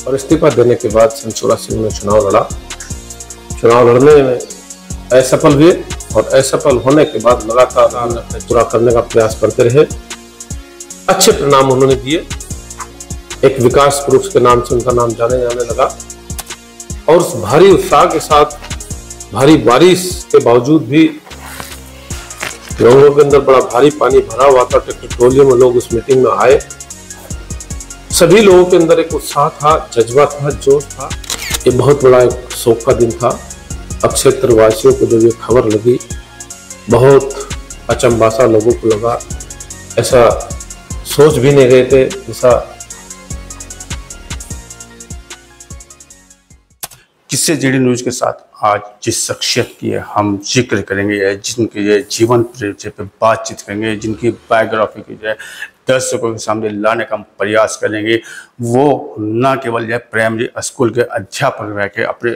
और इस्तीफा देने के बाद सन 84 में चुनाव लड़ा। चुनाव लड़ने में असफल हुए और असफल होने के बाद लगातार अपने पूरा करने का प्रयास करते रहे। अच्छे परिणाम उन्होंने दिए। एक विकास पुरुष के नाम से उनका नाम जाने जाने लगा और उस भारी उत्साह के साथ भारी बारिश के बावजूद भी लोगों के अंदर बड़ा भारी पानी भरा हुआ था। पेट्रोलियम में लोग उस मीटिंग में आए। सभी लोगों के अंदर एक उत्साह था, जज्बा था, जोश था। ये बहुत बड़ा एक शोक का दिन था। अब क्षेत्रवासियों को जब ये खबर लगी, बहुत अचंभासा लोगों को लगा। ऐसा सोच भी नहीं रहे थे। ऐसा किससे जीडी न्यूज के साथ आज जिस शख्सियत की हम जिक्र करेंगे, जिनके ये जीवन परिचय पे बातचीत करेंगे, जिनकी बायोग्राफी की जो है दर्शकों के सामने लाने का हम प्रयास करेंगे, वो न केवल जो प्राइमरी स्कूल के अध्यापक रह के अपने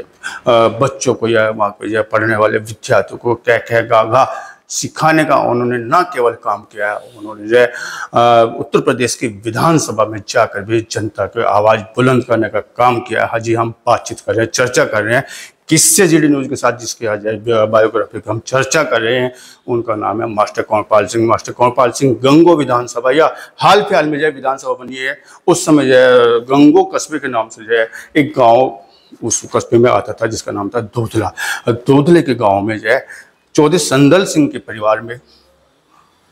बच्चों को या वहाँ पे जो पढ़ने वाले विद्यार्थियों को क्या क्या गागा सिखाने का उन्होंने न केवल काम किया, उन्होंने जो उत्तर प्रदेश की विधानसभा में जाकर भी जनता की आवाज़ बुलंद करने का काम किया। हाजी हम बातचीत कर रहे हैं, चर्चा कर रहे हैं किससे जीडी न्यूज़ के साथ, जिसकी आज बायोग्राफी की हम चर्चा कर रहे हैं। उनका नाम है मास्टर कंवरपाल सिंह। मास्टर कंवरपाल सिंह गंगो विधानसभा या हाल फिलहाल में जो विधानसभा बनी है, उस समय जो गंगो कस्बे के नाम से जो है एक गाँव उस कस्बे में आता था जिसका नाम था दूधला। दूधले के गाँव में जो है चौधरी संदल सिंह के परिवार में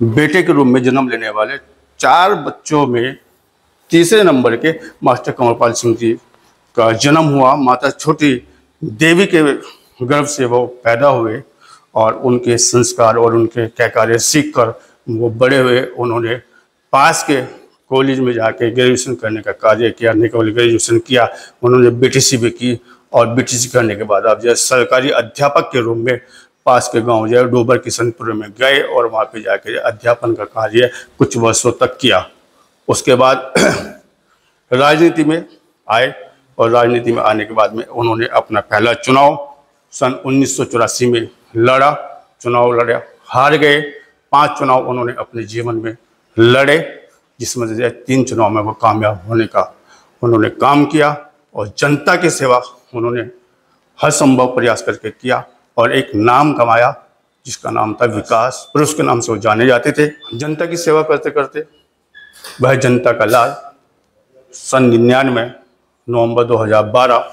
बेटे के रूप में जन्म लेने वाले 4 बच्चों में तीसरे नंबर के मास्टर कंवरपाल सिंह जी का जन्म हुआ। माता छोटी देवी के गर्भ से वो पैदा हुए और उनके संस्कार और उनके क्या कार्य सीख कर वो बड़े हुए। उन्होंने पास के कॉलेज में जाके ग्रेजुएशन करने का कार्य किया। नहीं केवल ग्रेजुएशन किया, उन्होंने बीटीसी भी की और बीटीसी करने के बाद आप जो सरकारी अध्यापक के रूप में पास के गांव जो है डोबर किशनपुर में गए और वहाँ पे जाके अध्यापन का कार्य कुछ वर्षों तक किया। उसके बाद राजनीति में आए और राजनीति में आने के बाद में उन्होंने अपना पहला चुनाव सन 1984 में लड़ा। चुनाव लड़ा, हार गए। 5 चुनाव उन्होंने अपने जीवन में लड़े, जिसमें से 3 चुनाव में वो कामयाब होने का उन्होंने काम किया और जनता की सेवा उन्होंने हर संभव प्रयास करके किया और एक नाम कमाया जिसका नाम था विकास पुरुष के नाम से वो जाने जाते थे। जनता की सेवा करते करते वह जनता का लाल सन 99 नवंबर 2012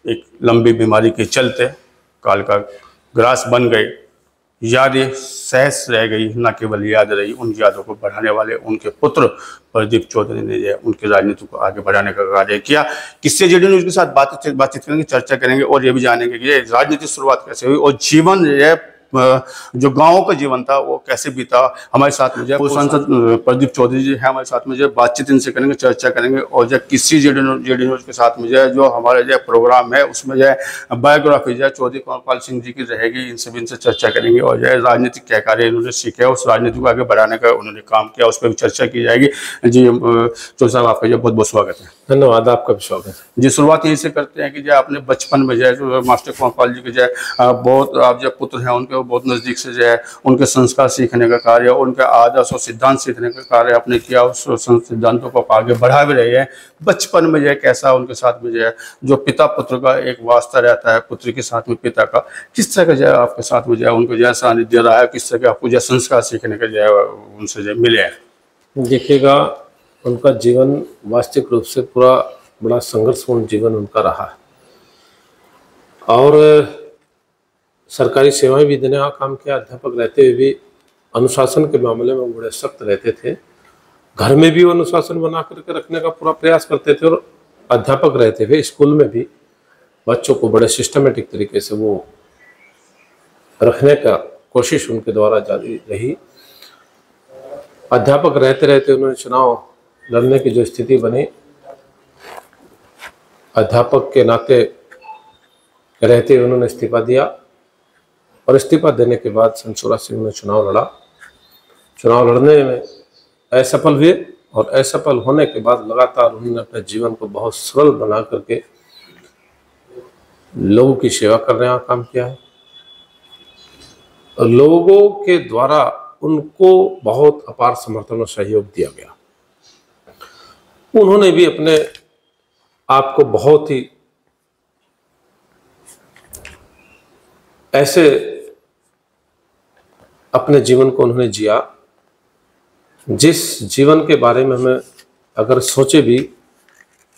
एक लंबी बीमारी के चलते काल का ग्रास बन गए। यादें सहज रह गई, न केवल याद रही, उन यादों को बढ़ाने वाले उनके पुत्र प्रदीप चौधरी ने जो उनकी राजनीति को आगे बढ़ाने का कार्य किया। किससे जीडी न्यूज़ के साथ बातचीत करेंगे, चर्चा करेंगे और ये भी जानेंगे कि ये राजनीति शुरुआत कैसे हुई और जीवन जो गाँव का जीवन था वो कैसे बीता। हमारे साथ में जो सांसद प्रदीप चौधरी जी हैं, हमारे साथ में जो बातचीत इनसे करेंगे, चर्चा करेंगे और जो किसी जीडी न्यूज़ के साथ में जो हमारे जो प्रोग्राम है उसमें जो बायोग्राफी जो चौधरी कंवरपाल सिंह जी की रहेगी। इनसे चर्चा करेंगे और जो राजनीतिक क्या कार्य इन्होंने सीखे, उस राजनीति को आगे बढ़ाने का उन्होंने काम किया, उस पर भी चर्चा की जाएगी। जी चौधरी साहब, आपका जो बहुत बहुत स्वागत है। धन्यवाद, आपका भी स्वागत है। जी शुरुआत यहीं से करते हैं कि जो आपने बचपन में जो मास्टर कंवरपाल जी के जो बहुत आप जो पुत्र हैं उनके बहुत नज़दीक से जो है उनके संस्कार सीखने का कार्य, उनके आदर्श और सिद्धांत सीखने का कार्य आपने किया। उस सिद्धांतों को आप आगे बढ़ा भी रहे हैं। बचपन में जो है कैसा उनके साथ में जो है जो पिता पुत्र का एक वास्ता रहता है, पुत्र के साथ में पिता का, किस तरह का जो है आपके साथ में जो है उनको जो सानिध्य रहा है, किस तरह के आपको जो संस्कार सीखने का जो है उनसे जो मिले हैं? देखिएगा, उनका जीवन वास्तविक रूप से पूरा बड़ा संघर्षपूर्ण जीवन उनका रहा और सरकारी सेवाएं भी देने का काम किया। अध्यापक रहते हुए भी अनुशासन के मामले में बड़े सख्त रहते थे। घर में भी वो अनुशासन बना करके रखने का पूरा प्रयास करते थे और अध्यापक रहते हुए स्कूल में भी बच्चों को बड़े सिस्टमेटिक तरीके से वो रखने का कोशिश उनके द्वारा जारी रही। अध्यापक रहते रहते उन्होंने चुनाव लड़ने की जो स्थिति बनी, अध्यापक के नाते रहते उन्होंने इस्तीफा दिया और इस्तीफा देने के बाद सन 84 में चुनाव लड़ा। चुनाव लड़ने में असफल हुए और असफल होने के बाद लगातार उन्होंने अपने जीवन को बहुत सरल बना करके लोगों की सेवा करने का काम किया है और लोगों के द्वारा उनको बहुत अपार समर्थन और सहयोग दिया गया। उन्होंने भी अपने आपको बहुत ही ऐसे अपने जीवन को उन्होंने जिया जिस जीवन के बारे में हमें अगर सोचे भी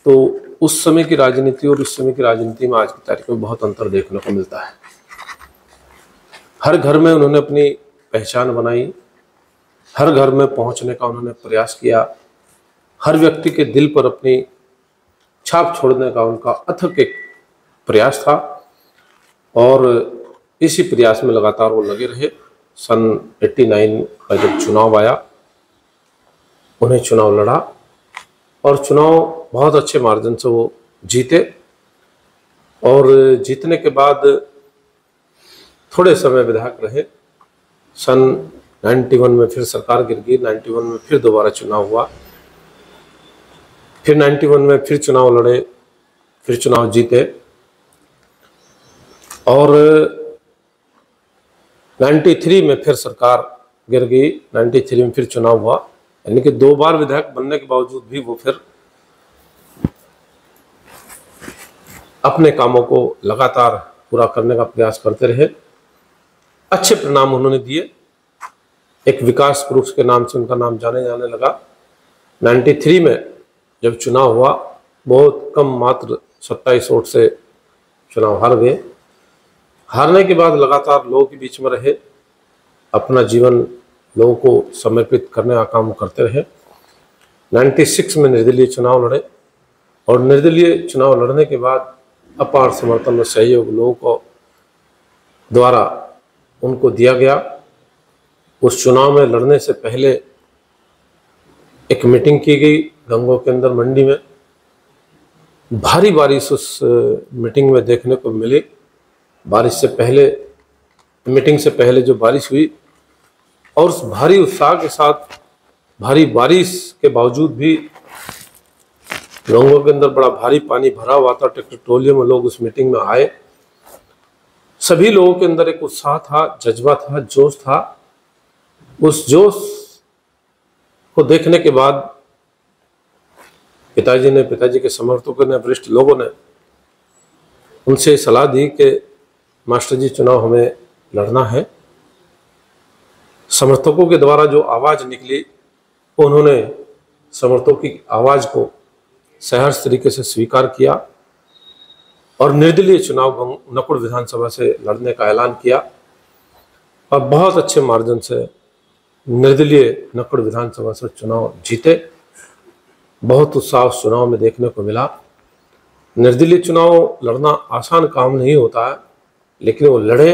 तो उस समय की राजनीति और इस समय की राजनीति में आज की तारीख में बहुत अंतर देखने को मिलता है। हर घर में उन्होंने अपनी पहचान बनाई, हर घर में पहुंचने का उन्होंने प्रयास किया, हर व्यक्ति के दिल पर अपनी छाप छोड़ने का उनका अथक एक प्रयास था और इसी प्रयास में लगातार वो लगे रहे। सन 89 का जब चुनाव आया, उन्हें चुनाव लड़ा और चुनाव बहुत अच्छे मार्जिन से वो जीते और जीतने के बाद थोड़े समय विधायक रहे। सन 91 में फिर सरकार गिर गई, 91 में फिर दोबारा चुनाव हुआ, फिर 91 में फिर चुनाव लड़े, फिर चुनाव जीते और 93 में फिर सरकार गिर गई, 93 में फिर चुनाव हुआ। यानी कि 2 बार विधायक बनने के बावजूद भी वो फिर अपने कामों को लगातार पूरा करने का प्रयास करते रहे। अच्छे परिणाम उन्होंने दिए, एक विकास पुरुष के नाम से उनका नाम जाने जाने लगा। 93 में जब चुनाव हुआ, बहुत कम मात्र 27 वोट से चुनाव हार गए। हारने के बाद लगातार लोगों के बीच में रहे, अपना जीवन लोगों को समर्पित करने का काम करते रहे। 96 में निर्दलीय चुनाव लड़े और निर्दलीय चुनाव लड़ने के बाद अपार समर्थन और सहयोग लोगों को द्वारा उनको दिया गया। उस चुनाव में लड़ने से पहले एक मीटिंग की गई गंगों के अंदर मंडी में। भारी बारिश उस मीटिंग में देखने को मिली। बारिश से पहले, मीटिंग से पहले जो बारिश हुई और उस भारी उत्साह के साथ भारी बारिश के बावजूद भी गंगों के अंदर बड़ा भारी पानी भरा हुआ था। ट्रोलियम में लोग उस मीटिंग में आए। सभी लोगों के अंदर एक उत्साह था, जज्बा था, जोश था। उस जोश को देखने के बाद पिताजी के समर्थकों ने, वरिष्ठ लोगों ने उनसे सलाह दी कि मास्टर जी चुनाव हमें लड़ना है। समर्थकों के द्वारा जो आवाज़ निकली, उन्होंने समर्थकों की आवाज़ को सहर्ष तरीके से स्वीकार किया और निर्दलीय चुनाव नकुड़ विधानसभा से लड़ने का ऐलान किया और बहुत अच्छे मार्जिन से निर्दलीय नकुड़ विधानसभा से चुनाव जीते। बहुत उत्साह उस चुनाव में देखने को मिला। निर्दलीय चुनाव लड़ना आसान काम नहीं होता है, लेकिन वो लड़े,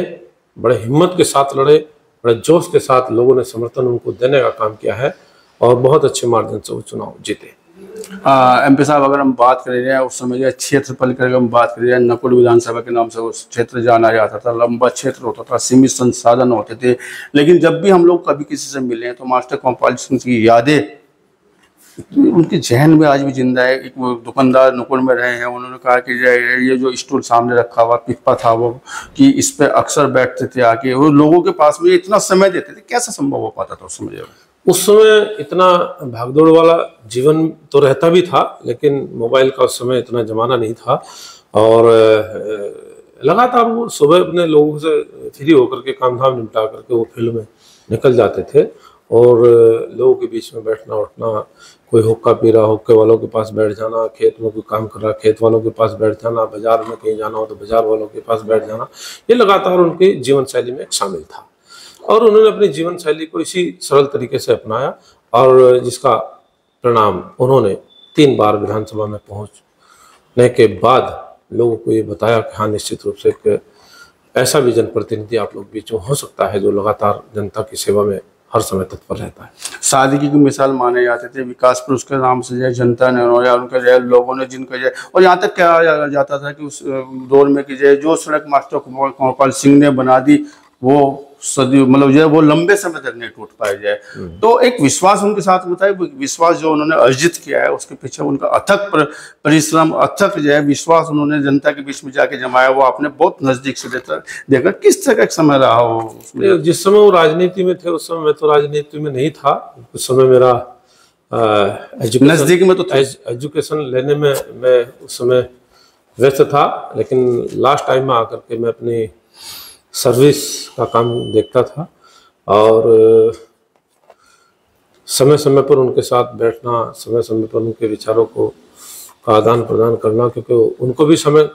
बड़े हिम्मत के साथ लड़े, बड़े जोश के साथ लोगों ने समर्थन उनको देने का काम किया है और बहुत अच्छे मार्जिन से वो चुनाव जीते। MP साहब, अगर हम बात कर रहे हैं उस समय जो क्षेत्रफल की हम बात कर रहे हैं, नकुड़ विधानसभा के नाम से उस क्षेत्र जाना जाता था, लंबा क्षेत्र होता था, सीमित संसाधन होते थे। लेकिन जब भी हम लोग कभी किसी से मिले हैं तो मास्टर गोपाल सिंह की यादें उनके जहन में आज भी जिंदा है। एक वो दुकानदार नकुड़ में रहे हैं, उन्होंने कहा कि ये जो स्टूल सामने रखा हुआ पिप्पा था वो, कि इस पे अक्सर बैठते थे आके, वो लोगों के पास में इतना समय देते थे। कैसा संभव हो पाता था उस समय? उस समय इतना भागदौड़ वाला जीवन तो रहता भी था, लेकिन मोबाइल का उस समय इतना जमाना नहीं था और लगातार वो सुबह अपने लोगों से फ्री होकर के काम धाम निपटा करके वो फील्ड में निकल जाते थे और लोगों के बीच में बैठना उठना, कोई हुक्का पी रहा हुक्के वालों के पास बैठ जाना, खेत में कोई काम कर रहा खेत वालों के पास बैठ जाना, बाजार में कहीं जाना हो तो बाजार वालों के पास बैठ जाना, ये लगातार उनकी जीवन शैली में शामिल था और उन्होंने अपनी जीवन शैली को इसी सरल तरीके से अपनाया और जिसका परिणाम उन्होंने 3 बार विधानसभा में पहुंचने के बाद लोगों को ये बताया कि हाँ, निश्चित रूप से एक ऐसा भी जनप्रतिनिधि आप लोग बीच में हो सकता है जो लगातार जनता की सेवा में हर समय तत्पर रहता है। सादगी की मिसाल माने जाते थे। विकास पुरुष के नाम से जो जनता ने या उनके लोगों ने जिनका जो, और यहाँ तक कहा जाता था कि उस दौर में कि जो सड़क मास्टर गोपाल सिंह ने बना दी वो सदी, मतलब जो है वो लंबे समय तक नहीं टूट पाए जाए। तो एक विश्वास उनके साथ बताए, विश्वास जो उन्होंने अर्जित किया है उसके पीछे उनका अथक परिश्रम, अथक जो है विश्वास उन्होंने जनता के बीच में जाके जमाया, वो आपने बहुत नजदीक से देखा। किस तरह का समय रहा हो? जिस समय वो राजनीति में थे उस समय मैं तो राजनीति में नहीं था। उस समय मेरा एजुकेशन नजदीक में तो था। एजुकेशन लेने में मैं उस समय व्यस्त था, लेकिन लास्ट टाइम में आकर के मैं अपनी सर्विस का काम देखता था और समय समय पर उनके साथ बैठना, समय समय पर उनके विचारों को का आदान प्रदान करना, क्योंकि उनको भी समय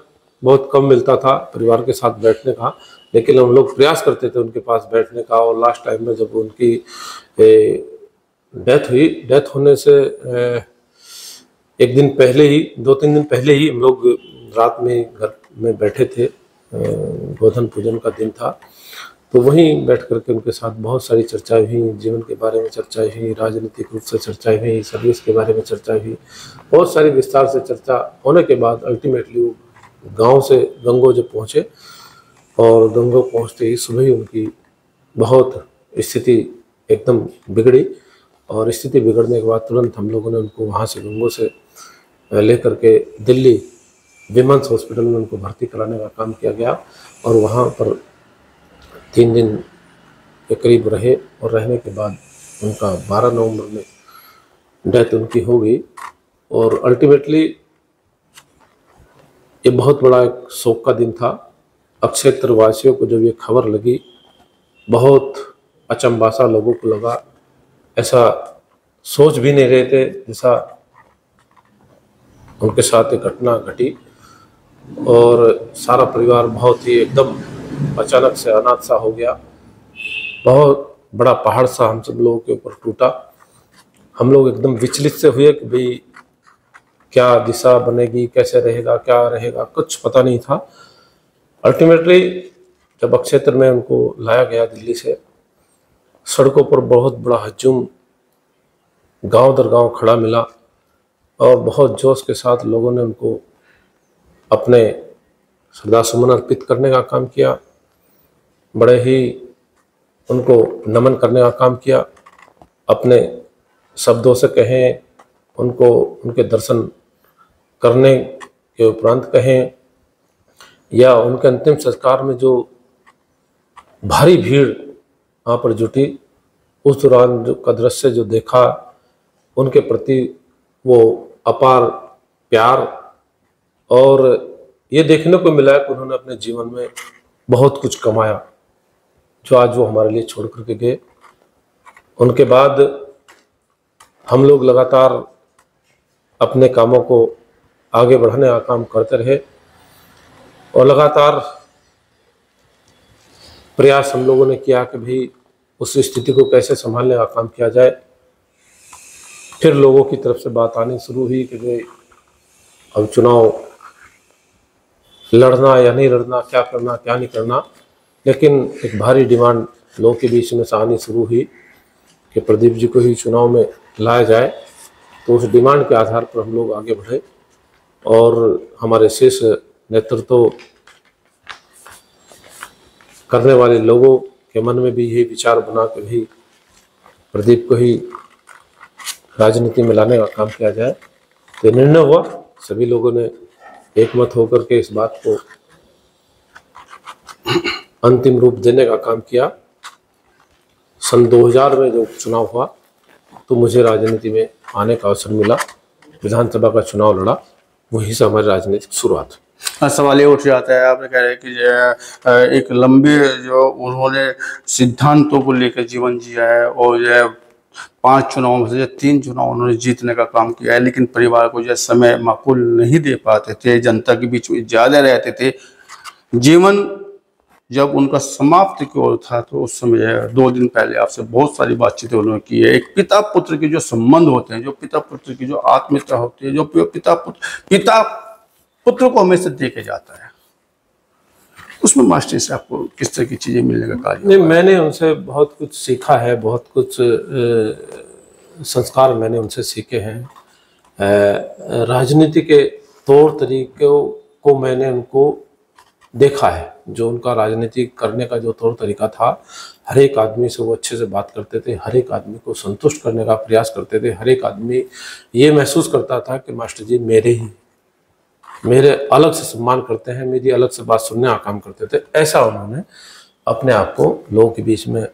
बहुत कम मिलता था परिवार के साथ बैठने का, लेकिन हम लोग प्रयास करते थे उनके पास बैठने का। और लास्ट टाइम में जब उनकी डेथ हुई, डेथ होने से एक दिन पहले ही, 2-3 दिन पहले ही हम लोग रात में घर में बैठे थे, गोधन पूजन का दिन था, तो वहीं बैठ करके उनके साथ बहुत सारी चर्चाएं हुई, जीवन के बारे में चर्चाएं हुई, राजनीतिक रूप से चर्चाएं हुई, सर्विस के बारे में चर्चा हुई, बहुत सारी विस्तार से चर्चा होने के बाद अल्टीमेटली वो गांव से गंगो जब पहुँचे, और गंगो पहुँचते ही सुबह ही उनकी बहुत स्थिति एकदम बिगड़ी, और स्थिति बिगड़ने के बाद तुरंत हम लोगों ने उनको वहाँ से गंगो से लेकर के दिल्ली विमेंस हॉस्पिटल में उनको भर्ती कराने का काम किया गया, और वहाँ पर 3 दिन के करीब रहे, और रहने के बाद उनका 12 नवंबर में डेथ उनकी हो गई। और अल्टीमेटली ये बहुत बड़ा एक शोक का दिन था। अक्षेत्र वासियों को जब ये खबर लगी, बहुत अचंभासा लोगों को लगा, ऐसा सोच भी नहीं रहे थे जैसा उनके साथ एक घटना घटी, और सारा परिवार बहुत ही एकदम अचानक से अनाथ सा हो गया। बहुत बड़ा पहाड़ सा हम सब लोगों के ऊपर टूटा। हम लोग एकदम विचलित से हुए कि भाई क्या दिशा बनेगी, कैसे रहेगा, क्या रहेगा, कुछ पता नहीं था। अल्टीमेटली जब अक्षेत्र में उनको लाया गया दिल्ली से, सड़कों पर बहुत बड़ा हजूम गांव दर गांव खड़ा मिला, और बहुत जोश के साथ लोगों ने उनको अपने श्रद्धासुमन अर्पित करने का काम किया, बड़े ही उनको नमन करने का काम किया। अपने शब्दों से कहें, उनको उनके दर्शन करने के उपरांत कहें, या उनके अंतिम संस्कार में जो भारी भीड़ वहाँ पर जुटी, उस दौरान जो का दृश्य जो देखा, उनके प्रति वो अपार प्यार, और ये देखने को मिला कि उन्होंने अपने जीवन में बहुत कुछ कमाया जो आज वो हमारे लिए छोड़ करके गए। उनके बाद हम लोग लगातार अपने कामों को आगे बढ़ाने का काम करते रहे, और लगातार प्रयास हम लोगों ने किया कि भाई उस स्थिति को कैसे संभालने का काम किया जाए। फिर लोगों की तरफ से बात आनी शुरू हुई कि भाई अब चुनाव लड़ना या नहीं लड़ना, क्या करना क्या नहीं करना। लेकिन एक भारी डिमांड लोगों के बीच में से आनी शुरू हुई कि प्रदीप जी को ही चुनाव में लाया जाए। तो उस डिमांड के आधार पर हम लोग आगे बढ़े, और हमारे शीर्ष नेतृत्व करने वाले लोगों के मन में भी यही विचार बना कि भाई प्रदीप को ही राजनीति में लाने का काम किया जाए। तो निर्णय हुआ, सभी लोगों ने एकमत होकर के इस बात को अंतिम रूप देने का काम किया। सन 2000 में जो चुनाव हुआ, तो मुझे राजनीति में आने का अवसर मिला, विधानसभा का चुनाव लड़ा, वहीं से हमारी राजनीतिक शुरुआत। सवाल ये उठ जाता है, आपने कह रहे कि एक लंबे जो उन्होंने सिद्धांतों को लेकर जीवन जिया है, और जो 5 चुनाव में से 3 चुनाव उन्होंने जीतने का काम किया है, लेकिन परिवार को जो समय माकूल नहीं दे पाते थे, जनता के बीच में ज़्यादा रहते थे। जीवन जब उनका समाप्त की ओर था, तो उस समय 2 दिन पहले आपसे बहुत सारी बातचीतें उन्होंने की है। एक पिता पुत्र के जो संबंध होते हैं, जो पिता पुत्र की जो आत्मीयता होती है, जो पिता पुत्र को हमेशा देखे जाता है, उसमें मास्टर से आपको किस तरह की चीज़ें मिलने का कार्य? नहीं, मैंने उनसे बहुत कुछ सीखा है, बहुत कुछ संस्कार मैंने उनसे सीखे हैं। राजनीति के तौर तरीकों को मैंने उनको देखा है, जो उनका राजनीति करने का जो तौर तरीका था, हर एक आदमी से वो अच्छे से बात करते थे, हर एक आदमी को संतुष्ट करने का प्रयास करते थे, हर एक आदमी ये महसूस करता था कि मास्टर जी मेरे अलग से सम्मान करते हैं, मेरी अलग से बात सुनने का काम करते थे। ऐसा उन्होंने अपने आप को लोगों के बीच में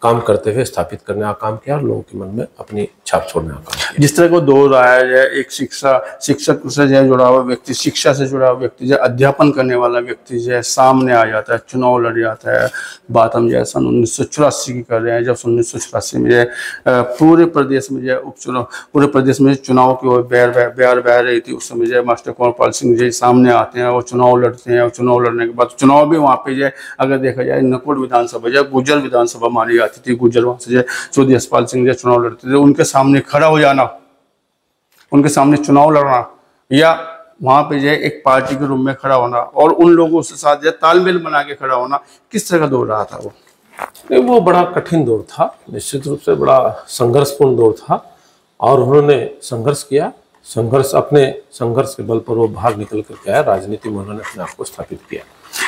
काम करते हुए स्थापित करने का काम किया और लोगों के मन में अपनी छाप छोड़ने का काम किया। जिस तरह को दौर आया है, एक शिक्षक से जो जुड़ा हुआ व्यक्ति, शिक्षा से जुड़ा हुआ व्यक्ति, जो अध्यापन करने वाला व्यक्ति जो है सामने आ जाता है, चुनाव लड़ जाता है। बात हम जो है सन 1984 की कर रहे हैं, जब 1984 में जो है पूरे प्रदेश में जो है उपचुनाव, पूरे प्रदेश में चुनाव की ओर बयार बह रही थी। उस समय जो है मास्टर कुंवरपाल सिंह जी सामने आते हैं और चुनाव लड़ते हैं, और चुनाव लड़ने के बाद चुनाव भी वहाँ पे जो है अगर देखा जाए नकोट विधानसभा जो गुर्जर विधानसभा मानी जाती थी, गुर्जर वहाँ से जो चौधरी यशपाल सिंह जो चुनाव लड़ते थे, उनके सामने खड़ा हो जाना, उनके सामने चुनाव लड़ना, या वहाँ पे जो है एक पार्टी के रूप में खड़ा होना और उन लोगों से साथ जो तालमेल बना के खड़ा होना, किस तरह का दौर रहा था वो? नहीं, वो बड़ा कठिन दौर था, निश्चित रूप से बड़ा संघर्षपूर्ण दौर था। और उन्होंने संघर्ष किया, अपने संघर्ष के बल पर वो बाहर निकल करके आया, राजनीति में उन्होंने अपने आप को स्थापित किया।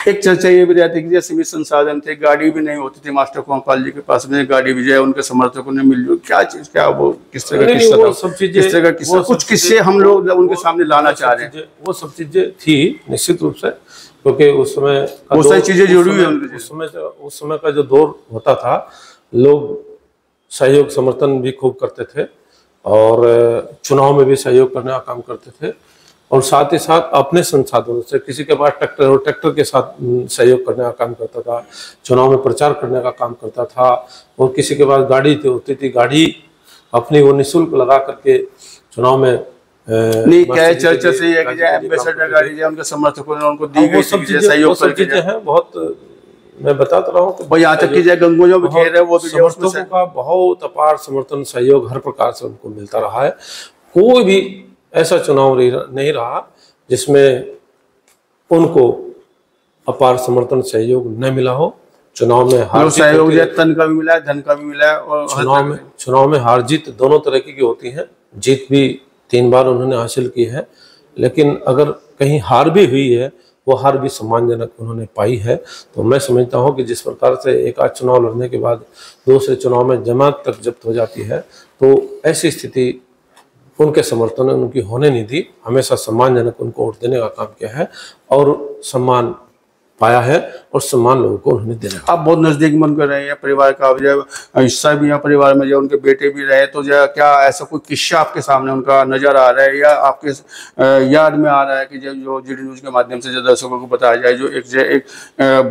एक चर्चा ये भी रहती है कि जैसे भी संसाधन थे, गाड़ी भी नहीं होती थी मास्टर कुंवरपाल जी के पास में, गाड़ी भी जो है उनके समर्थकों ने मिलजुल क्या वो किस तरह का किस्सा था? सब चीजें, किस तरह का किस्सा, कुछ किस्से हम लोग उनके सामने लाना चाह रहे हैं। वो सब चीजें थी निश्चित रूप से, क्योंकि उस समय बहुत सारी चीजें जुड़ी हुई है। उस समय का जो दौर होता था, लोग सहयोग समर्थन भी खूब करते थे और चुनाव में भी सहयोग करने का काम करते थे, और साथ ही साथ अपने संसाधनों से, किसी के पास ट्रैक्टर और ट्रैक्टर के साथ सहयोग करने का काम करता था, चुनाव में प्रचार करने का काम करता था, और किसी के पास गाड़ी होती थी, गाड़ी अपनी वो निःशुल्क लगा करके चुनाव में नहीं, क्या चर्चा से ये कि एम्बेसडर गाड़ी जो उनके समर्थकों ने उनको दी गई, सहयोग करके हैं। बहुत मैं बताता रहा हूँ कि यहाँ तक कि गंगोजों में खेल रहे, वो भी समर्थकों का बहुत अपार समर्थन, सहयोग हर प्रकार से उनको मिलता रहा है। कोई भी ऐसा चुनाव नहीं रहा जिसमें उनको अपार समर्थन सहयोग न मिला हो। चुनाव में हार सहयोग तन का भी मिला है, धन का भी मिला है, और चुनाव में हार जीत दोनों तरह की होती है। जीत भी 3 बार उन्होंने हासिल की है, लेकिन अगर कहीं हार भी हुई है, वो हार भी सम्मानजनक उन्होंने पाई है। तो मैं समझता हूँ कि जिस प्रकार से एक आध चुनाव लड़ने के बाद दूसरे चुनाव में जमात तक जब्त हो जाती है, तो ऐसी स्थिति उनके समर्थन ने उनकी होने नहीं दी। हमेशा सम्मानजनक उनको वोट देने का काम किया है और सम्मान पाया है, और सम्मान लोगों को उन्होंने देना। आप बहुत नजदीक मन कर रहे हैं, परिवार का जो हिस्सा भी यहाँ परिवार में, जो उनके बेटे भी रहे, तो जो क्या ऐसा कोई किस्सा आपके सामने उनका नजर आ रहा है या आपके याद में आ रहा है कि जो जीडी न्यूज के माध्यम से जो दर्शकों को बताया जाए, जो एक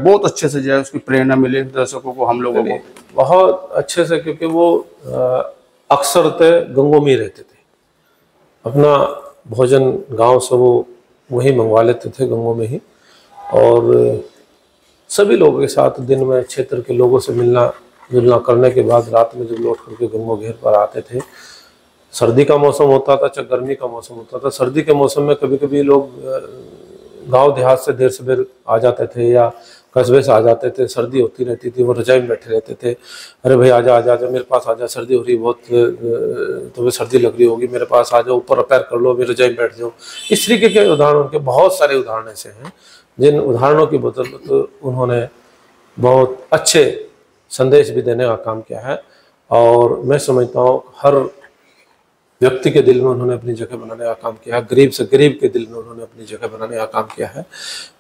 बहुत अच्छे से जो है उसकी प्रेरणा मिले दर्शकों को, हम लोगों को बहुत अच्छे से, क्योंकि वो अक्सर गंगों में रहते थे, अपना भोजन गाँव से वो वहीं मंगवा लेते थे, गंगों में ही, और सभी लोगों के साथ दिन में क्षेत्र के लोगों से मिलना जुलना करने के बाद रात में जब लौट करके गंगो घेर पर आते थे। सर्दी का मौसम होता था, चाहे गर्मी का मौसम होता था। सर्दी के मौसम में कभी कभी लोग गांव देहात से देर सवेर आ जाते थे या कस्बे से आ जाते थे, सर्दी होती रहती थी, वो रजाई में बैठे रहते थे। अरे भाई आजा आजा आजा, मेरे पास आजा, सर्दी हो रही बहुत, तुम्हें सर्दी लग रही होगी, मेरे पास आ जाओ, ऊपर पैर कर लो, मेरे रजाई में बैठ जाओ। इस तरीके के उदाहरण, उनके बहुत सारे उदाहरण ऐसे हैं जिन उदाहरणों की बदौलत तो उन्होंने बहुत अच्छे संदेश भी देने का काम किया है। और मैं समझता हूँ हर व्यक्ति के दिल में उन्होंने अपनी जगह बनाने का काम किया है, गरीब से गरीब के दिल में उन्होंने अपनी जगह बनाने का काम किया है।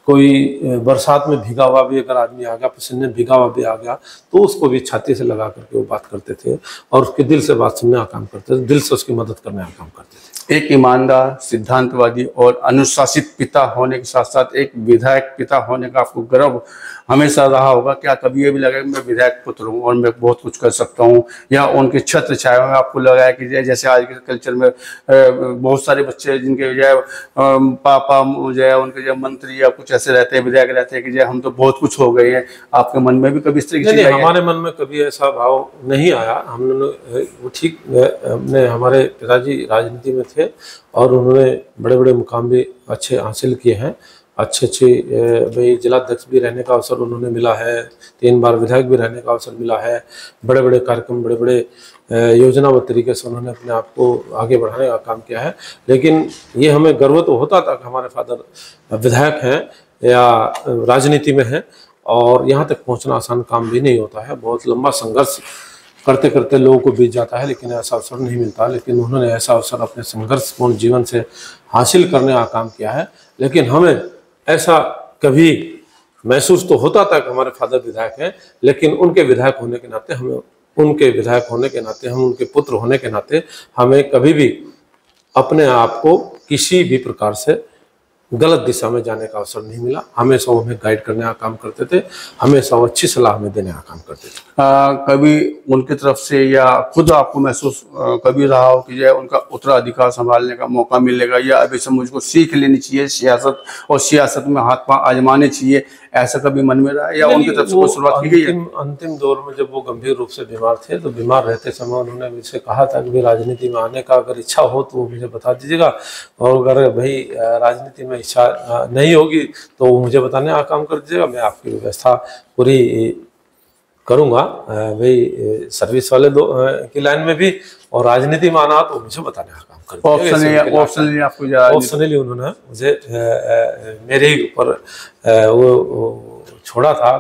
कोई बरसात में भीगा हुआ भी अगर आदमी आ गया, पसीने में भीगा हुआ भी आ गया, तो उसको भी छाती से लगा करके वो बात करते थे और उसके दिल से बात सुनने का काम करते थे, दिल से उसकी मदद करने का काम करते थे। एक ईमानदार, सिद्धांतवादी और अनुशासित पिता होने के साथ साथ एक विधायक पिता होने का आपको गर्व हमेशा रहा होगा। क्या कभी ये भी लगा कि मैं विधायक पुत्र हूँ और मैं बहुत कुछ कर सकता हूँ, या उनके छत्र छाया में आपको लगा है कि जैसे आज के कल्चर में बहुत सारे बच्चे जिनके जो है पापा जो है उनके जो मंत्री या कुछ ऐसे रहते हैं, विधायक रहते हैं कि जो हम तो बहुत कुछ हो गए हैं, आपके मन में भी कभी इस तरीके से? हमारे मन में कभी ऐसा भाव नहीं आया। हमने वो ठीक, हमने हमारे पिताजी राजनीति में थे और उन्होंने बड़े बड़े मुकाम भी अच्छे हासिल किए हैं, अच्छे भाई जिलाध्यक्ष भी रहने का अवसर उन्होंने मिला है, 3 बार विधायक भी रहने का अवसर मिला है, बड़े बड़े कार्यक्रम, बड़े बड़े योजनाबद्ध तरीके से उन्होंने अपने आप को आगे बढ़ाने का काम किया है। लेकिन ये हमें गर्व तो होता था कि हमारे फादर विधायक हैं या राजनीति में हैं, और यहाँ तक पहुँचना आसान काम भी नहीं होता है, बहुत लंबा संघर्ष करते करते लोगों को बीत जाता है, लेकिन ऐसा अवसर नहीं मिलता। लेकिन उन्होंने ऐसा अवसर अपने संघर्षपूर्ण जीवन से हासिल करने का काम किया है। लेकिन हमें ऐसा कभी महसूस तो होता था कि हमारे फादर विधायक हैं, लेकिन उनके विधायक होने के नाते हम उनके पुत्र होने के नाते हमें कभी भी अपने आप को किसी भी प्रकार से गलत दिशा में जाने का अवसर नहीं मिला। हमेशा वो हमें गाइड करने का काम करते थे, हमेशा वो अच्छी सलाह हमें देने का काम करते थे। कभी उनकी तरफ से या खुद आपको महसूस कभी रहा हो कि जो उनका उत्तराधिकार संभालने का मौका मिलेगा, या अभी से मुझको सीख लेनी चाहिए सियासत और सियासत में हाथ पांव आजमाने चाहिए, ऐसा कभी मन में रहा, या उनकी तरफ से कोई शुरुआत की गई है? अंतिम दौर में जब वो गंभीर रूप से बीमार थे, तो बीमार रहते समय उन्होंने मुझसे कहा था कि राजनीति में आने का अगर इच्छा हो तो मुझे बता दीजिएगा, और अगर भाई राजनीति में इच्छा नहीं होगी तो मुझे बताने का काम कर दीजिएगा, मैं आपकी व्यवस्था पूरी करूँगा। भाई सर्विस वाले की लाइन में भी और राजनीति में आना तो मुझे बताने का काम कर दीजिएगा। ऑप्शनली उन्होंने मुझे मेरे ही ऊपर वो छोड़ा था,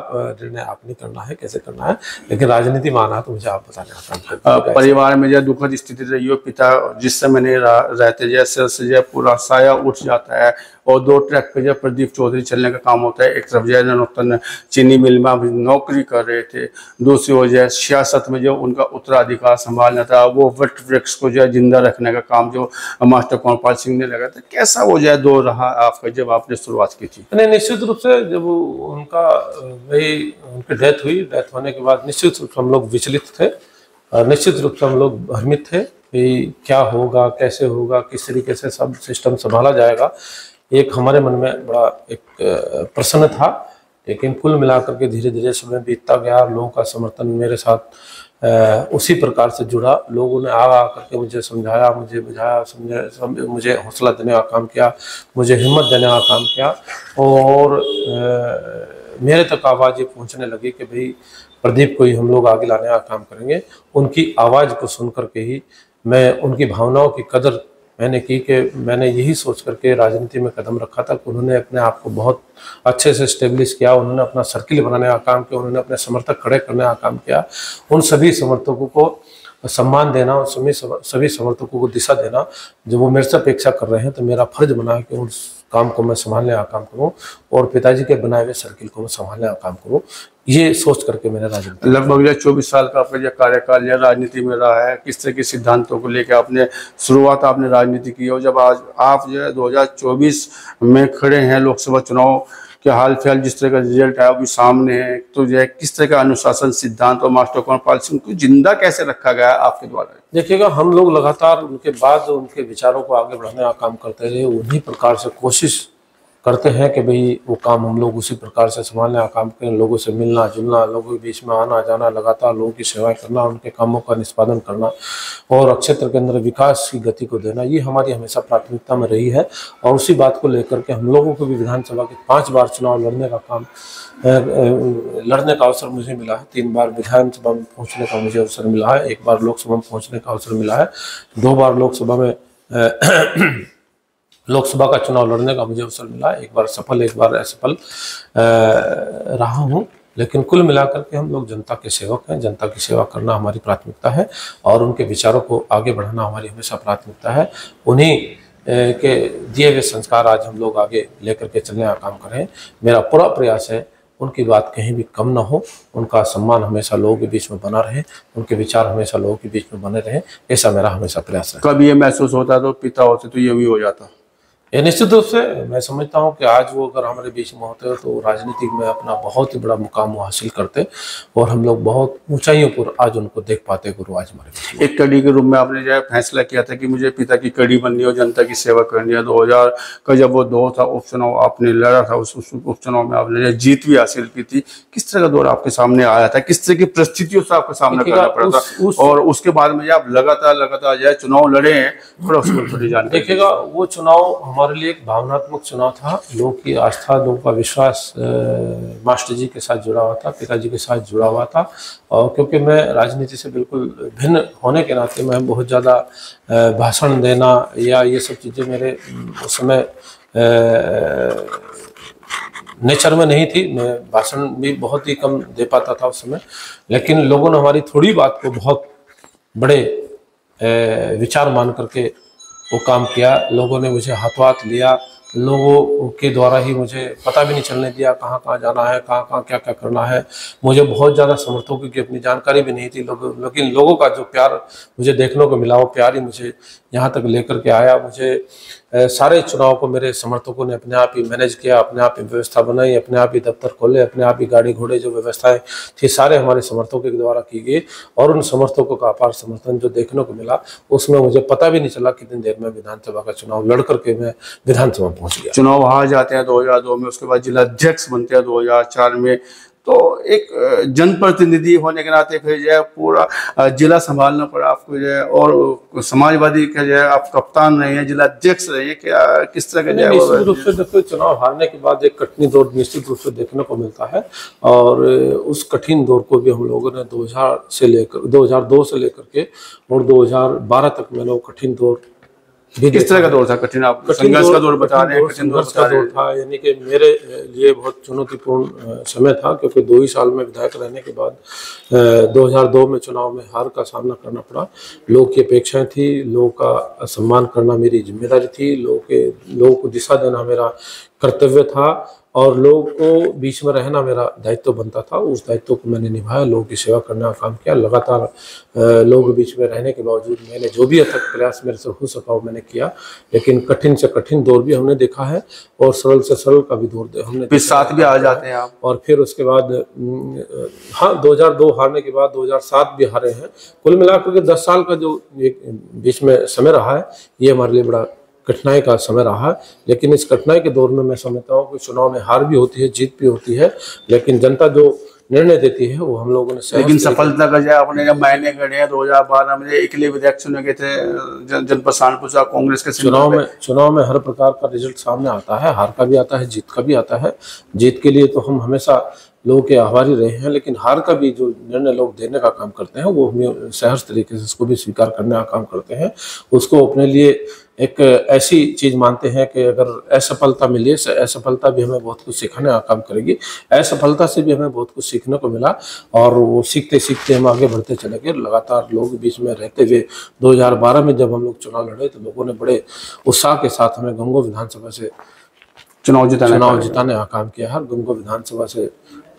निर्णय आप नहीं करना है, कैसे करना है, लेकिन राजनीति में आना तो मुझे आप बताने का काम करते। परिवार में जो दुखद स्थिति रही हो, पिता जिस समय नहीं रहते, जैसे सिर से पूरा साया उठ जाता है, और 2 ट्रैक पे जब प्रदीप चौधरी चलने का काम होता है। एक तरफ जय नरोत्तम चीनी मिल में नौकरी कर रहे थे, दूसरी ओर जो सियासत में जो उनका उत्तराधिकार संभालना था, वो वट वृक्ष को जो है जिंदा रखने का काम जो मास्टर कंवरपाल सिंह ने लगा था। कैसा वो जो है दौर रहा आपका जब आपने शुरुआत की थी? नहीं, निश्चित रूप से जब उनका भाई उनकी डेथ हुई, डेथ होने के बाद निश्चित रूप से हम लोग विचलित थे, और निश्चित रूप से हम लोग भ्रमित थे कि क्या होगा, कैसे होगा, किस तरीके से सब सिस्टम संभाला जाएगा। एक हमारे मन में बड़ा एक प्रश्न था, लेकिन कुल मिलाकर के धीरे धीरे समय बीतता गया। लोगों का समर्थन मेरे साथ उसी प्रकार से जुड़ा। लोगों ने आ करके मुझे समझाया, मुझे बुझाया, मुझे हौसला देने का काम किया, मुझे हिम्मत देने का काम किया, और मेरे तक आवाज़ ये पहुंचने लगी कि भाई प्रदीप को ही हम लोग आगे लाने का काम करेंगे। उनकी आवाज़ को सुन करके ही मैं उनकी भावनाओं की कदर मैंने की, कि मैंने यही सोच करके राजनीति में कदम रखा था कि उन्होंने अपने आप को बहुत अच्छे से स्टेब्लिश किया, उन्होंने अपना सर्किल बनाने का काम किया, उन्होंने अपने समर्थक खड़े करने का काम किया। उन सभी समर्थकों को सम्मान देना और सभी समर्थकों को दिशा देना जो वो मेरे से अपेक्षा कर रहे हैं, तो मेरा फर्ज बना है कि उस काम को मैं संभालने का काम करूं और पिताजी के बनाए हुए सर्किल को मैं संभालने का काम करूं। ये सोच करके मैंने राजनीति लगभग 24 साल का आपका जो कार्यकाल या राजनीति में रहा है, किस तरह के सिद्धांतों को लेकर आपने शुरुआत आपने राजनीति की, और जब आज आप जो है 2024 में खड़े हैं लोकसभा चुनाव के हाल फिलहाल जिस तरह का रिजल्ट आया अभी सामने है, तो जो है किस तरह का अनुशासन सिद्धांत और मास्टर कंवरपाल सिंह को जिंदा कैसे रखा गया आपके द्वारा? देखिएगा, हम लोग लगातार उनके बाद उनके विचारों को आगे बढ़ाने का काम करते रहे। उन्हीं प्रकार से कोशिश करते हैं कि भाई वो काम हम लोग उसी प्रकार से संभालने का काम करें। लोगों से मिलना जुलना, लोगों के बीच में आना जाना, लगातार लोगों की सेवा करना, उनके कामों का निष्पादन करना और क्षेत्र के अंदर विकास की गति को देना, ये हमारी हमेशा प्राथमिकता में रही है। और उसी बात को लेकर के हम लोगों को भी विधानसभा के 5 बार चुनाव लड़ने का अवसर मुझे मिला है। 3 बार विधानसभा में पहुँचने का मुझे अवसर मिला है, 1 बार लोकसभा में पहुँचने का अवसर मिला है, 2 बार लोकसभा में लोकसभा का चुनाव लड़ने का मुझे अवसर मिला, 1 बार सफल 1 बार असफल रहा हूँ। लेकिन कुल मिलाकर के हम लोग जनता के सेवक हैं। जनता की सेवा करना हमारी प्राथमिकता है और उनके विचारों को आगे बढ़ाना हमारी हमेशा प्राथमिकता है। उन्हीं के दिए हुए संस्कार आज हम लोग आगे लेकर के चलने का काम करें। मेरा पूरा प्रयास है उनकी बात कहीं भी कम ना हो, उनका सम्मान हमेशा लोगों के बीच में बना रहे, उनके विचार हमेशा लोगों के बीच में बने रहे, ऐसा मेरा हमेशा प्रयास है। कभी ये महसूस होता तो पिता होते तो ये भी हो जाता? ये निश्चित रूप से मैं समझता हूँ कि आज वो अगर हमारे बीच में होते तो राजनीति में अपना बहुत ही बड़ा मुकाम वो हासिल करते और हम लोग बहुत ऊंचाइयों पर आज उनको देख पाते गुरु आज हमारे बीच। एक कड़ी के रूप में आपने जो है फैसला किया था कि मुझे पिता की कड़ी बननी हो, जनता की सेवा करनी है। 2000 का जब वो दौर था, उपचुनाव आपने लड़ा था, उस उपचुनाव में आपने जीत भी हासिल की थी। किस तरह का दौर आपके सामने आया था, किस तरह की परिस्थितियों से आपको सामना करना पड़ा था, और उसके बाद में आप लगातार जो है चुनाव लड़े हैं, थोड़ा उसको थोड़ी जानकारी। देखिएगा, वो चुनाव हमारे लिए एक भावनात्मक चुनाव था। लोगों की आस्था, लोगों का विश्वास मास्टर जी के साथ जुड़ा हुआ था, पिताजी के साथ जुड़ा हुआ था। और क्योंकि मैं राजनीति से बिल्कुल भिन्न होने के नाते मैं बहुत ज़्यादा भाषण देना या ये सब चीज़ें मेरे उस समय नेचर में नहीं थी। मैं भाषण भी बहुत ही कम दे पाता था उस समय, लेकिन लोगों ने हमारी थोड़ी बात को बहुत बड़े विचार मान करके वो काम किया। लोगों ने मुझे हाथों हाथ लिया लोगों के द्वारा ही मुझे पता भी नहीं चलने दिया कहाँ कहाँ जाना है, कहाँ कहाँ क्या क्या करना है। मुझे बहुत ज़्यादा समर्थकों की अपनी जानकारी भी नहीं थी लेकिन लोगों का जो प्यार मुझे देखने को मिला, वो प्यार ही मुझे यहाँ तक लेकर के आया। मुझे सारे चुनाव को मेरे समर्थकों ने अपने आप ही मैनेज किया, अपने आप ही व्यवस्था बनाई, अपने आप ही दफ्तर खोले, अपने आप ही गाड़ी घोड़े जो व्यवस्थाएं थी सारे हमारे समर्थकों के द्वारा की गई। और उन समर्थकों का अपार समर्थन जो देखने को मिला, उसमें मुझे पता भी नहीं चला कितनी देर में विधानसभा का चुनाव लड़ करके मैं विधानसभा पहुंच गया। चुनाव हार जाते हैं 2002 में, उसके बाद जिला अध्यक्ष बनते हैं 2004 में। तो एक जनप्रतिनिधि होने के नाते फिर जो है पूरा जिला संभालना पड़ा आपको जो है, और समाजवादी का जो है आप कप्तान रहे हैं, जिला अध्यक्ष रहे हैं, क्या किस तरह का जो है? निश्चित रूप से देखो, चुनाव हारने के बाद एक कठिन दौर निश्चित रूप से देखने को मिलता है, और उस कठिन दौर को भी हम लोगों ने 2002 से लेकर के और 2012 तक मैंने वो कठिन दौर किस तरह का दौर था? कठिन, आप संघर्ष का दौर बता रहे हैं। संघर्ष का दौर था, यानी कि मेरे लिए बहुत चुनौतीपूर्ण समय था, क्योंकि 2 ही साल में विधायक रहने के बाद 2002 में चुनाव में हार का सामना करना पड़ा। लोग की अपेक्षाएं थी, लोगों का सम्मान करना मेरी जिम्मेदारी थी, लोगों को दिशा देना मेरा कर्तव्य था, और लोगों को बीच में रहना मेरा दायित्व बनता था। उस दायित्व को मैंने निभाया, लोगों की सेवा करने का काम किया। लगातार लोगों के बीच में रहने के बावजूद मैंने जो भी अथक प्रयास मेरे से हो सका वो मैंने किया। लेकिन कठिन से कठिन दौर भी हमने देखा है, और सरल से सरल का भी दौर हमने साथ भी आ जाते हैं आप। और फिर उसके बाद हाँ, 2002 हारने के बाद 2007 भी हारे हैं। कुल मिलाकर के 10 साल का जो एक बीच में समय रहा है, ये हमारे लिए बड़ा कठिनाई का समय रहा है। लेकिन इस कठिनाई के दौर में मैं समझता हूँ कि चुनाव में हार भी होती है, जीत भी होती है, लेकिन जनता जो निर्णय देती है वो हम लोगों ने। लेकिन सफलता का जो आपने जब मायने गढ़े हैं 2012 में एक लिए विधायक चुने गए थे जनपद सहारनपुर कांग्रेस के चुनाव में हर प्रकार का रिजल्ट सामने आता है, हार का भी आता है, जीत का भी आता है। जीत के लिए तो हम हमेशा लोगों के आभारी रहे हैं, लेकिन हार का भी जो निर्णय लोग देने का काम करते हैं वो हमें सहर्ष तरीके से उसको भी स्वीकार करने का काम करते हैं। उसको अपने लिए एक ऐसी चीज मानते हैं कि अगर असफलता मिली, असफलता भी हमें बहुत कुछ सिखाने का काम करेगी। असफलता से भी हमें बहुत कुछ सीखने को मिला, और वो सीखते सीखते हम आगे बढ़ते चले गए। लगातार लोग बीच में रहते हुए 2012 में जब हम लोग चुनाव लड़े तो लोगों ने बड़े उत्साह के साथ हमें गंगो विधानसभा से चुनाव जिताने का काम किया है। गंगो विधानसभा से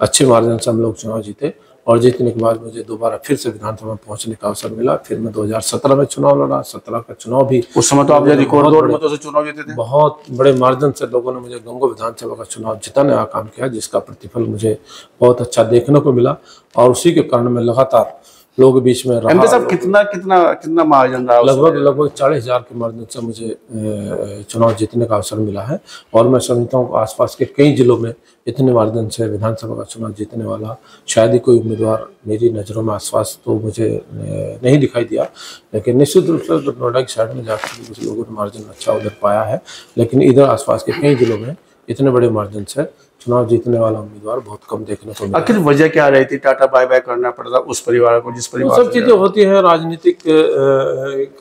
अच्छे मार्जिन से हम लोग चुनाव जीते, और जीतने के बाद मुझे दोबारा फिर से विधानसभा में पहुंचने का अवसर मिला। फिर मैं 2017 में चुनाव लड़ा। 17 का चुनाव भी उस समय तो आप रिकॉर्ड दौर में तो चुनाव जीते थे। बहुत बड़े मार्जिन से लोगों ने मुझे गंगो विधानसभा का चुनाव जिताने का काम किया, जिसका प्रतिफल मुझे बहुत अच्छा देखने को मिला, और उसी के कारण मैं लगातार लोगों के बीच में रहा। साहब कितना मार्जिन रहा? लगभग 40,000 के मार्जिन से मुझे चुनाव जीतने का अवसर मिला है, और मैं समझता हूँ आसपास के कई जिलों में इतने मार्जिन से विधानसभा का चुनाव जीतने वाला शायद ही कोई उम्मीदवार मेरी नज़रों में आसपास तो मुझे नहीं दिखाई दिया। लेकिन निश्चित रूप से तो नोएडा की साइड में जाकर कुछ लोगों ने मार्जिन अच्छा उधर पाया है, लेकिन इधर आसपास के कई जिलों में इतने बड़े मार्जिन से चुनाव जीतने वाला उम्मीदवार बहुत कम देखने को मिला। आखिर वजह क्या रही थी? टाटा बाय बाय करना पड़ता उस परिवार को, जिस परिवार सब चीजें होती हैं, राजनीतिक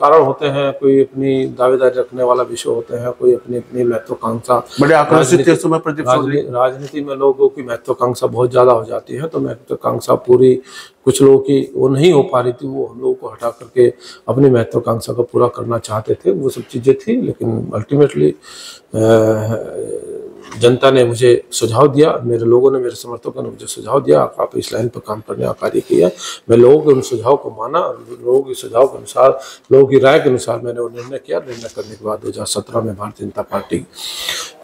कारण होते हैं, कोई अपनी दावेदारी रखने वाला विषय होते हैं, कोई अपनी अपनी महत्वाकांक्षा। बड़े आकर्षित राजनीति में लोगों की महत्वाकांक्षा बहुत ज्यादा हो जाती है, तो महत्वाकांक्षा पूरी कुछ लोगों की वो नहीं हो पा रही थी, वो हम लोगों को हटा करके अपनी महत्वाकांक्षा को पूरा करना चाहते थे। वो सब चीजें थी, लेकिन अल्टीमेटली जनता ने मुझे सुझाव दिया, मेरे लोगों ने, मेरे समर्थकों ने मुझे सुझाव दिया, आप इस लाइन पर काम करने का कार्य किया। मैं लोगों के उन सुझाव को माना, और लोगों के सुझाव के अनुसार, लोगों की राय के अनुसार मैंने वो निर्णय किया। निर्णय करने के बाद 2017 में भारतीय जनता पार्टी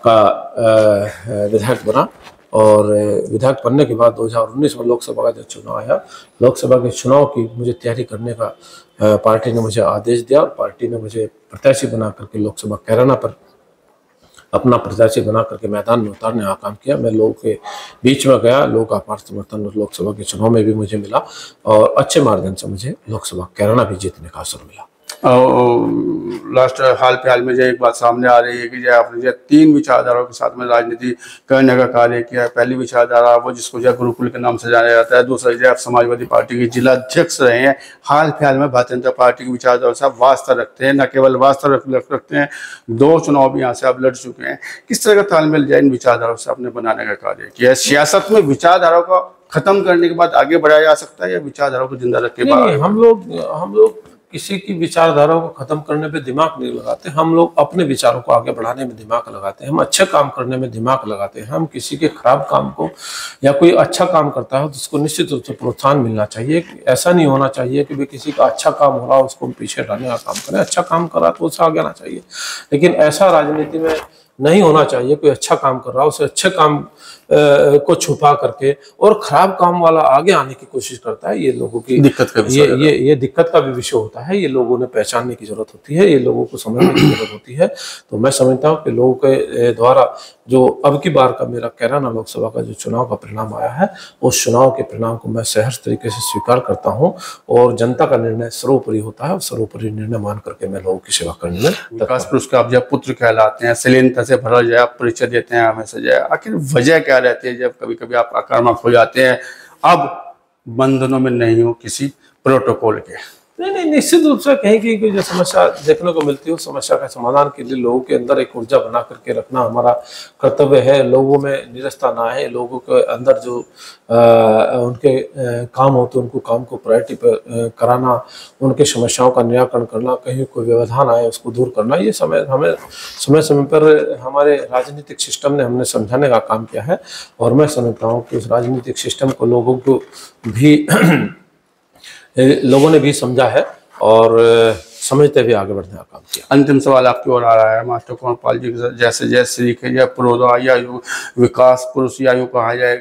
का विधायक बना, और विधायक बनने के बाद 2019 में लोकसभा का जब चुनाव आया, लोकसभा के चुनाव की मुझे तैयारी करने का पार्टी ने मुझे आदेश दिया, और पार्टी ने मुझे प्रत्याशी बना करके लोकसभा कैराना पर अपना प्रत्याशी बना करके मैदान में उतारने का काम किया। मैं लोगों के बीच में गया, लोगों का अपार समर्थन लोकसभा के चुनाव में भी मुझे मिला, और अच्छे मार्जिन से मुझे लोकसभा कैराना भी जीतने का अवसर मिला। लास्ट हाल फिलहाल में जो एक बात सामने आ रही है कि जो आपने जो 3 विचारधाराओं के साथ में राजनीति करने का कार्य किया है। पहली विचारधारा वो जिसको जो गुरुकुल के नाम से जाना जाता है, दूसरा जो आप समाजवादी पार्टी के जिला अध्यक्ष रहे हैं। हाल फिलहाल में भारतीय जनता पार्टी की विचारधारा से आप वास्ता रखते हैं, न केवल वास्ता रखते हैं, 2 चुनाव भी यहाँ से आप लड़ चुके हैं। किस तरह का तालमेल जो इन विचारधाराओं से आपने बनाने का कार्य किया है? सियासत में विचारधाराओं का खत्म करने के बाद आगे बढ़ाया जा सकता है, या विचारधाराओं को जिंदा रख के? हम लोग किसी की विचारधारा को खत्म करने पे दिमाग नहीं लगाते, हम लोग अपने विचारों को आगे बढ़ाने में दिमाग लगाते हैं, हम अच्छे काम करने में दिमाग लगाते हैं। हम किसी के खराब काम को या कोई अच्छा काम करता है तो उसको निश्चित रूप से प्रोत्साहन मिलना चाहिए। ऐसा नहीं होना चाहिए कि भाई किसी का अच्छा काम हो रहा हो उसको हम पीछे हटाने का काम करें। अच्छा काम कर रहा तो उसे आगे आना चाहिए, लेकिन ऐसा राजनीति में नहीं होना चाहिए। कोई अच्छा काम कर रहा है उसे अच्छे काम को छुपा करके और खराब काम वाला आगे आने की कोशिश करता है। ये लोगों की दिक्कत का विषय ये दिक्कत का भी विषय होता है। ये लोगों ने पहचानने की जरूरत होती है, ये लोगों को समझने की जरूरत होती है। तो मैं समझता हूँ कि लोगों के द्वारा जो अब की बार का मेरा कैराना लोकसभा का जो चुनाव का परिणाम आया है, उस चुनाव के परिणाम को मैं सहर्ष तरीके से स्वीकार करता हूँ और जनता का निर्णय सर्वोपरि होता है और सर्वोपरि निर्णय मान करके मैं लोगों की सेवा करने में विकास पुरुष का आप जब पुत्र कहलाते हैं, शिलीनता से भरा जाए, आप परिचय देते हैं हमेशा जाए, आखिर वजह क्या रहती है जब कभी कभी आप आक्रामक हो जाते हैं? अब बंधनों में नहीं हो किसी प्रोटोकॉल के। नहीं, निश्चित रूप से कहीं की जो समस्या देखने को मिलती है उस समस्या का समाधान के लिए लोगों के अंदर एक ऊर्जा बना करके रखना हमारा कर्तव्य है। लोगों में निरस्ता ना है, लोगों के अंदर जो उनके काम होते हैं उनको काम को प्रायोरिटी पर कराना, उनके समस्याओं का निराकरण करना, कहीं कोई व्यवधान आए उसको दूर करना, ये हमें समय पर हमारे राजनीतिक सिस्टम ने हमने समझाने का काम किया है। और मैं समझता हूँ कि उस राजनीतिक सिस्टम को लोगों ने भी समझा है और समझते हुए आगे बढ़ने का काम किया। अंतिम सवाल आपकी ओर आ रहा है मास्टर कुंवरपाल जी, जैसे जैसे लिखे जाए पुरोधा या विकास पुरुष या यूँ कहा जाए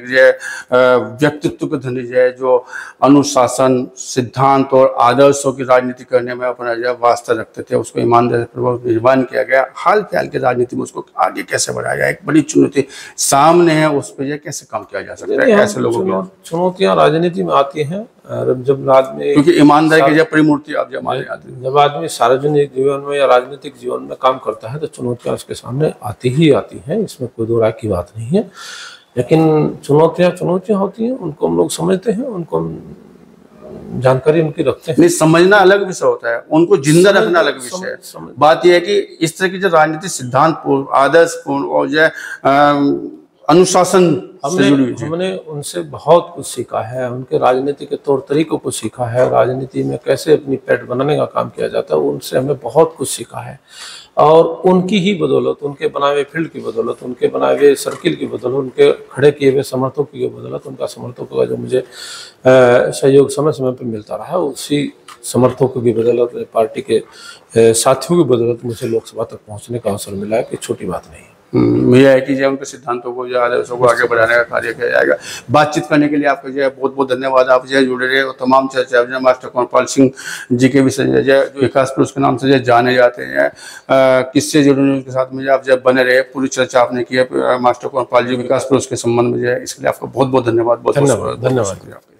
व्यक्तित्व के धनी जाए जो अनुशासन, सिद्धांत और आदर्शों की राजनीति करने में अपना जो वास्ता रखते थे उसको ईमानदारी पूर्वक निर्माण किया गया। हाल फिलहाल की राजनीति में उसको आगे कैसे बढ़ाया जाए? एक बड़ी चुनौती सामने है, उस पर कैसे काम किया जा सकता है? ऐसे लोगों की चुनौतियां राजनीति में आती हैं जब आदमी, क्योंकि ईमानदारी की जब परिमूर्ति आप जब आदमी सार्वजनिक जीवन में या राजनीतिक जीवन में काम करता है तो चुनौतियां उसके सामने आती ही आती हैं, इसमें कोई दो राय की बात नहीं है। लेकिन चुनौतियां होती हैं, उनको हम लोग समझते हैं, उनको जानकारी उनकी रखते हैं। नहीं, समझना अलग विषय होता है, उनको जिंदा रखना अलग विषय है। बात यह है कि इस तरह की जो राजनीति सिद्धांत पूर्ण, आदर्श पूर्ण और जो अनुशासन हमने उनसे बहुत कुछ सीखा है, उनके राजनीति के तौर तरीकों को सीखा है, राजनीति में कैसे अपनी पैठ बनाने का काम किया जाता है, उनसे हमें बहुत कुछ सीखा है। और उनकी ही बदौलत, उनके बनाए हुए फील्ड की बदौलत, उनके बनाए हुए सर्किल की बदौलत, उनके खड़े किए हुए समर्थकों की बदौलत, उनका समर्थकों का जो मुझे सहयोग समय समय पर मिलता रहा, उसी समर्थकों की बदौलत, पार्टी के साथियों की बदौलत मुझे लोकसभा तक पहुंचने का अवसर मिला है कि छोटी बात नहीं है। यह है कि जो उनके सिद्धांतों को जो आदर्शों को आगे बढ़ाने का कार्य किया जाएगा। बातचीत करने के लिए आपका जो है बहुत बहुत धन्यवाद। आप जो है जुड़े रहे और तमाम चर्चा जो मास्टर कुंवरपाल सिंह जी के विषय जो विकास पुरुष के नाम से जो जाने जाते हैं, किससे जुड़े उनके साथ में आप जब बने रहे, पूरी चर्चा आपने की है मास्टर कुंवरपाल जी विकास पुरुष के संबंध में जो है, इसके लिए आपका बहुत बहुत धन्यवाद। धन्यवाद।